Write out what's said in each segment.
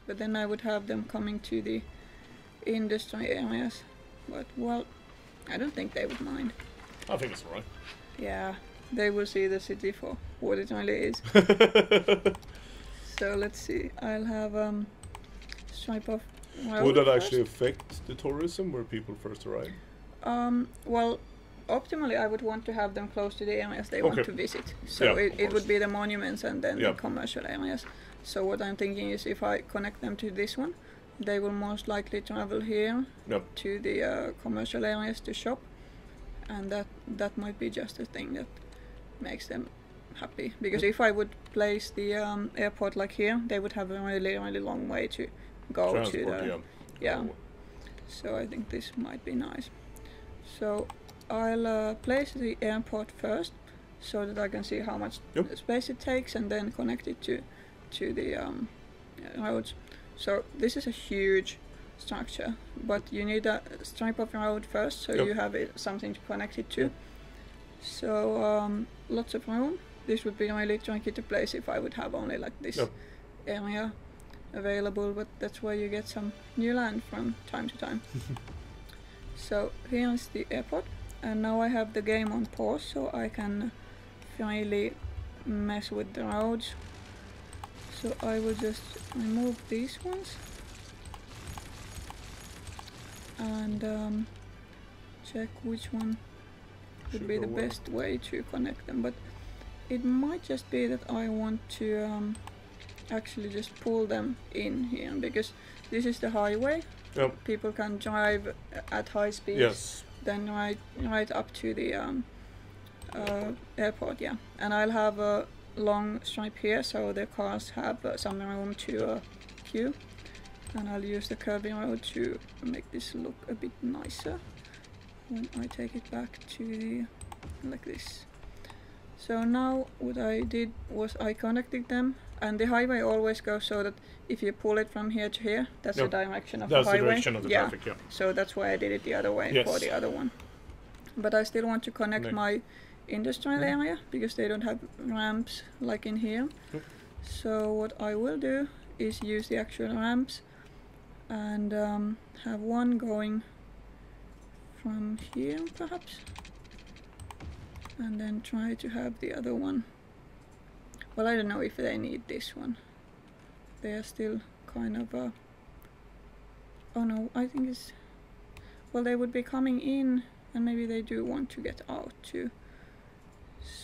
but then I would have them coming to the industry areas. But well, I don't think they would mind. I think it's alright. Yeah, they will see the city for what it really is. So let's see. I'll have stripe of road. Would that first. actually affect the tourism where people first arrive? Well, optimally I would want to have them close to the areas they want Okay. to visit. So Yeah, it of would course. be the monuments and then Yeah. the commercial areas. So what I'm thinking is if I connect them to this one, they will most likely travel here Yep. to the commercial areas to shop, and that might be just a thing that makes them happy. Because if I would place the airport like here, they would have a really long way to go Transport, to the yeah. yeah. So I think this might be nice. So I'll place the airport first, so that I can see how much Yep. space it takes, and then connect it to the roads. So this is a huge structure, but you need a stripe of road first, so Yep. you have something to connect it to. Yep. So lots of room. This would be really tricky to place if I would have only like this Yep. area available, but that's where you get some new land from time to time. So here is the airport, and now I have the game on pause, so I can freely mess with the roads. So I will just remove these ones and check which one would Should be go the well. best way to connect them, but it might just be that I want to actually just pull them in here, because this is the highway. Yep. People can drive at high speeds, Yes. then right up to the airport, yeah. And I'll have a long stripe here, so the cars have some room to queue. And I'll use the curvy road to make this look a bit nicer when I take it back to the, like this. So now what I did was I connected them, and the highway always goes so that if you pull it from here to here, that's Yep. the direction of That's the the highway. direction of the yeah. traffic, yeah. So that's why I did it the other way Yes. for the other one. But I still want to connect Right. my industrial Mhm. area, because they don't have ramps like in here. Yep. So what I will do is use the actual ramps and have one going from here perhaps, and then try to have the other one. Well, I don't know if they need this one. They are still kind of oh no, I think it's, well, they would be coming in, and maybe they do want to get out too.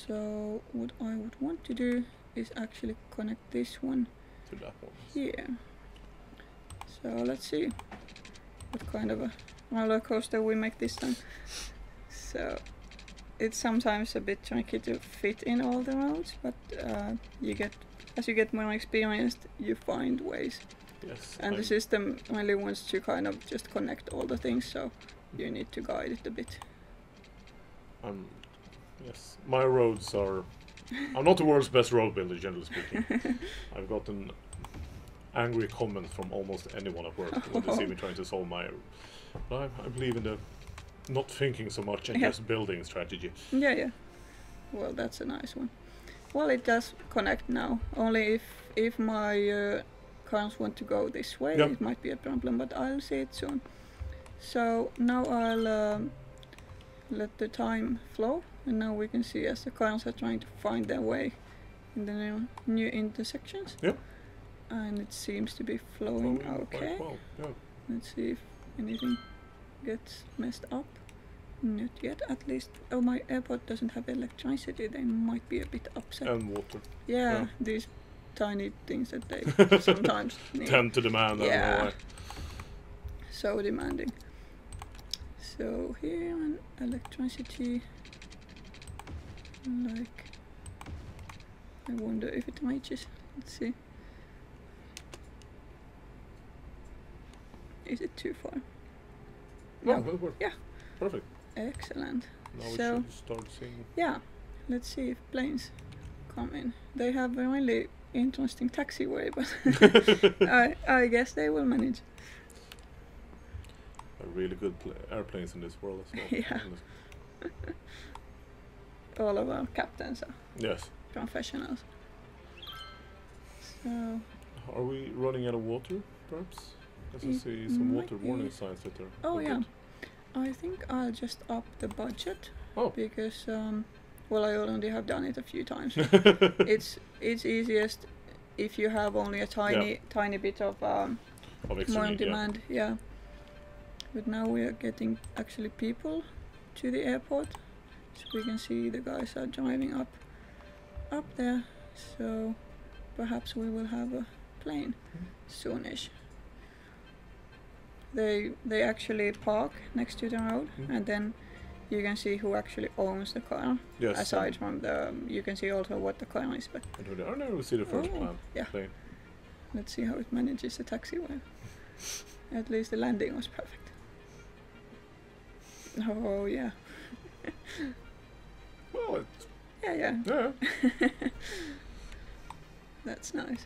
So what I would want to do is actually connect this one To that one. here. So let's see what kind of a roller coaster we make this time. So it's sometimes a bit tricky to fit in all the roads, but as you get more experienced, you find ways. Yes. And the system really wants to kind of just connect all the things, so you need to guide it a bit. Yes. My roads are... I'm not the world's best road builder, generally speaking. I've gotten angry comments from almost anyone at work when they see me trying to solve my... But I believe in the not thinking so much and Yeah. just building strategy. Yeah. Well, that's a nice one. Well, it does connect now. Only if my cars want to go this way, Yep. it might be a problem, but I'll see it soon. So now I'll let the time flow, and now we can see as the cars are trying to find their way in the new intersections. Yep. And it seems to be flowing Flowing okay. quite well. Yeah. Let's see if anything gets messed up. Not yet, at least. Oh, my airport doesn't have electricity. They might be a bit upset. And water. Yeah, these tiny things that they sometimes need. Tend to demand. I don't know Yeah. why. So demanding. So here and electricity. Like, I wonder if it reaches. Let's see. Is it too far? No, No. that worked. Yeah. Perfect. Excellent. Now we So- should start seeing. Yeah, let's see if planes come in. They have a really interesting taxiway, but I guess they will manage. Really good airplanes in this world as well. Yeah. All of our captains are Yes. professionals. So Are we running out of water, perhaps? As I see some might water be. warning signs that are. Oh yeah. I think I'll just up the budget. Oh. Because well, I already have done it a few times. It's easiest if you have only a tiny bit of more on demand. Yeah. But now we are getting actually people to the airport, so we can see the guys are driving up there. So perhaps we will have a plane soonish. They actually park next to the road, and then you can see who actually owns the car. Yes. Aside from you can see also what the car is. But I never see the first plane. Let's see how it manages the taxiway. At least the landing was perfect. Oh yeah. Well, it's... Yeah. That's nice.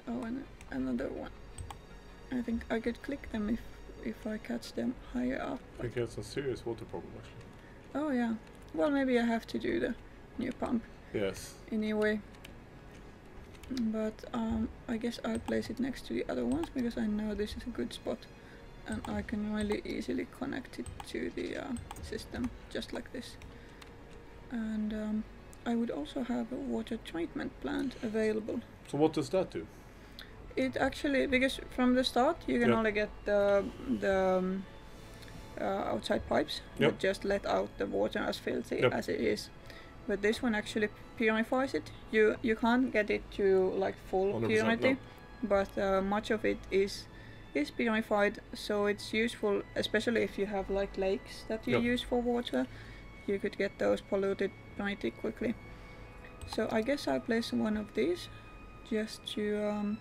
Oh, and another one. I think I could click them if I catch them higher up. I think he has a serious water problem actually. Oh yeah. Well, maybe I have to do the new pump. Yes. Anyway. But I guess I'll place it next to the other ones because I know this is a good spot, and I can really easily connect it to the system just like this. And I would also have a water treatment plant available. So what does that do? It actually, because from the start you can only get the outside pipes that just let out the water as filthy as it is. But this one actually purifies it. You can't get it to like full purity, but much of it is purified. So it's useful, especially if you have like lakes that you use for water. You could get those polluted pretty quickly. So I guess I'll place one of these just to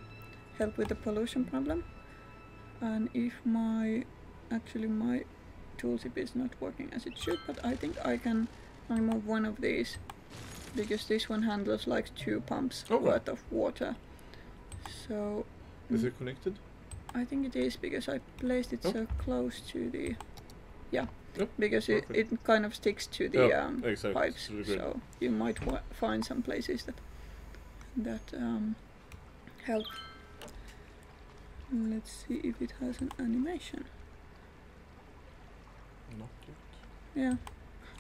help with the pollution problem. And if my tooltip is not working as it should, but I think I can remove one of these because this one handles like 2 pumps worth of water. So is it connected? I think it is because I placed it so close to the because it kind of sticks to the pipes. So you might find some places that help. Let's see if it has an animation. Not yet. Yeah.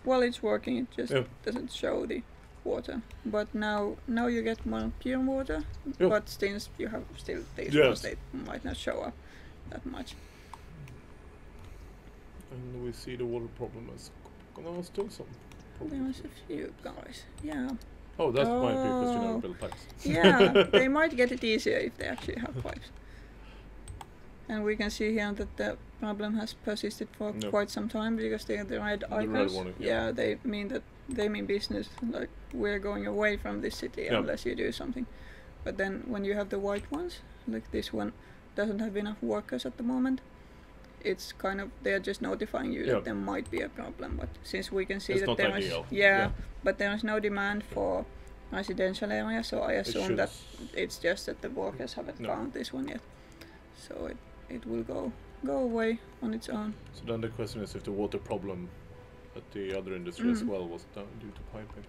Well, it's working. It just doesn't show the water. But now you get more pure water. But since you have still these ones, they might not show up that much. And we see the water problem as still some problems. There's a few guys. Yeah. Oh, that might be because you never build pipes. Yeah, they might get it easier if they actually have pipes. And we can see here that the problem has persisted for quite some time because they have the red icons. The red warning, they mean business, like we're going away from this city unless you do something. But then when you have the white ones, like this one doesn't have enough workers at the moment, it's kind of, they're just notifying you that there might be a problem. But since we can see it's that there is but there is no demand for residential area, so I assume that it's just that the workers haven't found this one yet. So it will go away on its own. So then the question is if the water problem at the other industry as well was due to piping.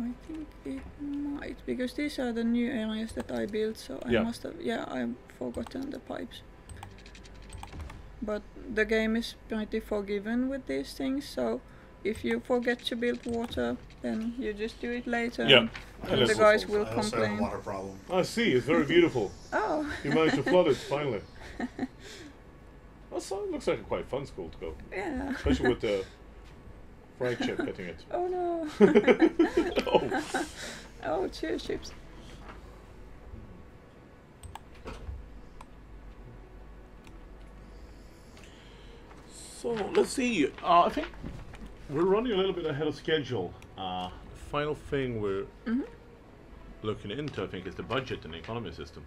I think it might, because these are the new areas that I built, so I must have, I've forgotten the pipes. But the game is pretty forgiving with these things, so if you forget to build water, then you just do it later. And the guys will complain. I also have a water problem. I see, it's very beautiful. Oh. You managed to flood it finally. Also, it looks like a quite fun school to go. Yeah. Especially with the fried chip getting it. Oh no. Oh, 2 ships. So let's see. I think we're running a little bit ahead of schedule. Final thing we're looking into, I think, is the budget and the economy system.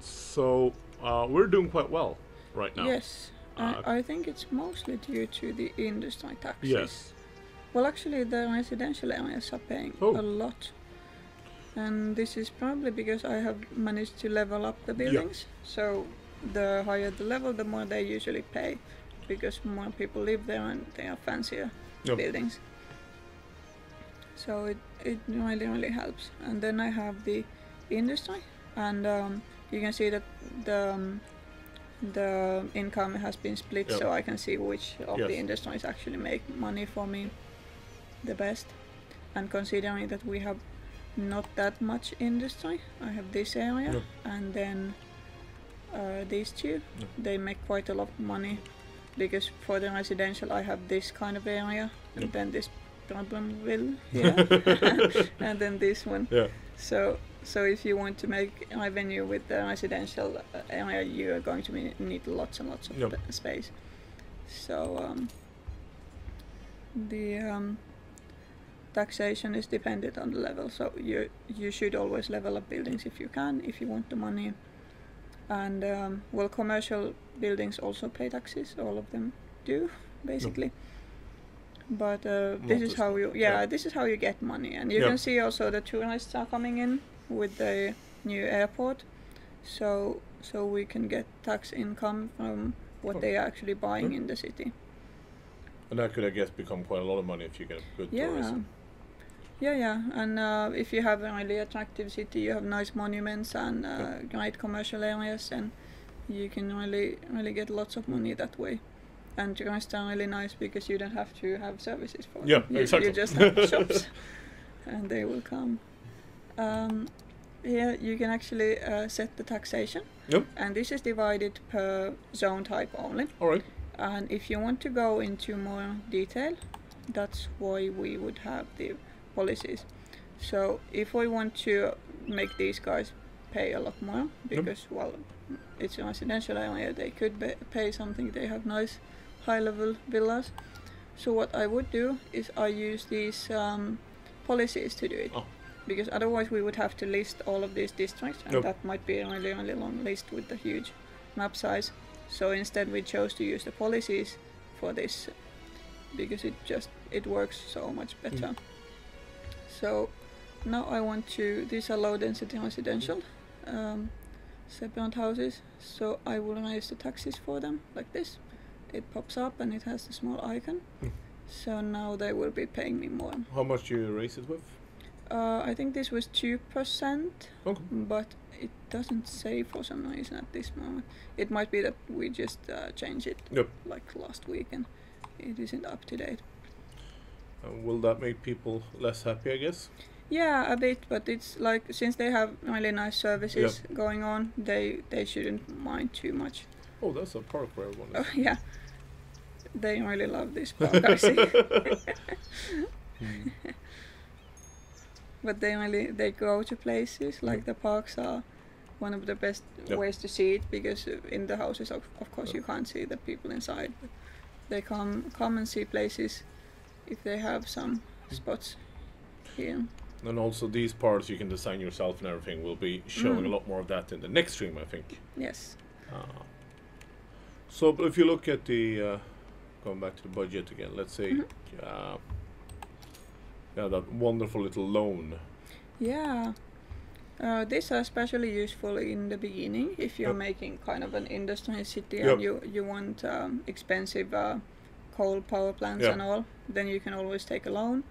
So we're doing quite well right now. Yes, I think it's mostly due to the industry taxes. Yes. Well, actually, the residential areas are paying a lot. And this is probably because I have managed to level up the buildings. So the higher the level, the more they usually pay. because more people live there and they are fancier Yep. buildings. So it really helps. And then I have the industry, and you can see that the income has been split, Yep. so I can see which of Yes. the industries actually make money for me the best. And considering that we have not that much industry, I have this area, Yep. and then these two, Yep. they make quite a lot of money, because for the residential I have this kind of area, and Yep. then this Problemville here, and then this one. Yeah. So if you want to make revenue with the residential area, you are going to need lots and lots of Yep. space. So the taxation is dependent on the level. So you should always level up buildings if you can, if you want the money. And well, commercial buildings also pay taxes. All of them do, basically. But this is how you this is how you get money. And you can see also the tourists are coming in with the new airport, so we can get tax income from what they are actually buying in the city. And that could, I guess, become quite a lot of money if you get good tourism. Yeah. And if you have a really attractive city, you have nice monuments and great commercial areas, and you can really get lots of money that way. And tourists are really nice because you don't have to have services for them. Exactly. You just have shops, and they will come. Here you can actually set the taxation. Yep. And this is divided per zone type only. All right. And if you want to go into more detail, that's why we would have the policies. So if we want to make these guys pay a lot more, because well, it's a residential area, they could pay something. They have nice high-level villas. So what I would do is I use these policies to do it. Because otherwise we would have to list all of these districts, and that might be a really long list with a huge map size. So instead we chose to use the policies for this, because it works so much better. So now I want to, these are low density residential separate houses, so I will raise the taxes for them like this. It pops up and it has the small icon. So now they will be paying me more. How much do you raise it with? I think this was 2%, Okay. but it doesn't say for some reason at this moment. It might be that we just changed it like last week and it isn't up to date. Will that make people less happy, I guess? Yeah, a bit, but it's like, since they have really nice services going on, they shouldn't mind too much. Oh, that's a park where everyone is. Oh, yeah. They really love this park, I see. But they go to places, like the parks are one of the best ways to see it, because in the houses, of course, you can't see the people inside. But they come and see places if they have some spots here. And also these parts you can design yourself and everything. We'll be showing a lot more of that in the next stream, I think. Yes. So but if you look at the, going back to the budget again, let's say, that wonderful little loan. Yeah. These are especially useful in the beginning if you're making kind of an industrial city and you want expensive coal power plants and all. Then you can always take a loan,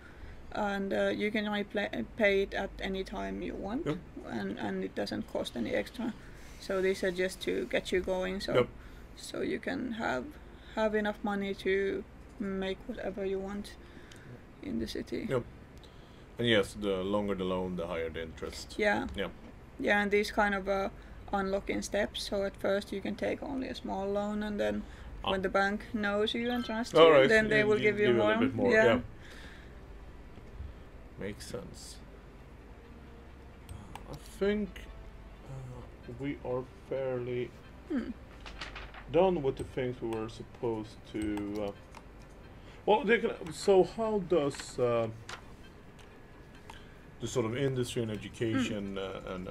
and you can pay it at any time you want, and it doesn't cost any extra. So these are just to get you going, so you can have enough money to make whatever you want in the city. And yes, the longer the loan, the higher the interest. Yeah, and these kind of unlock in steps. So at first you can take only a small loan, and then when the bank knows you and trusts you, then they will give you more. A bit more. Yeah. Makes sense. I think we are fairly done with the things we were supposed to. So how does the sort of industry and education and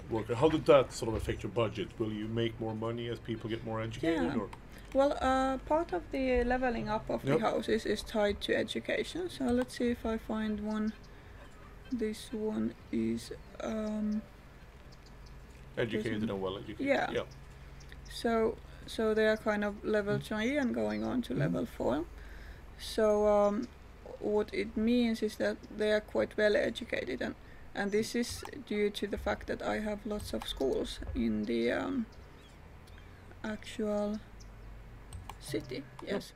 work, how did that sort of affect your budget? Will you make more money as people get more educated? Or? Well, part of the leveling up of the houses is tied to education. So let's see if I find one. This one is educated and well educated. Yeah. So so they are kind of level 3 and going on to level 4. So what it means is that they are quite well educated, and this is due to the fact that I have lots of schools in the actual city. Yes.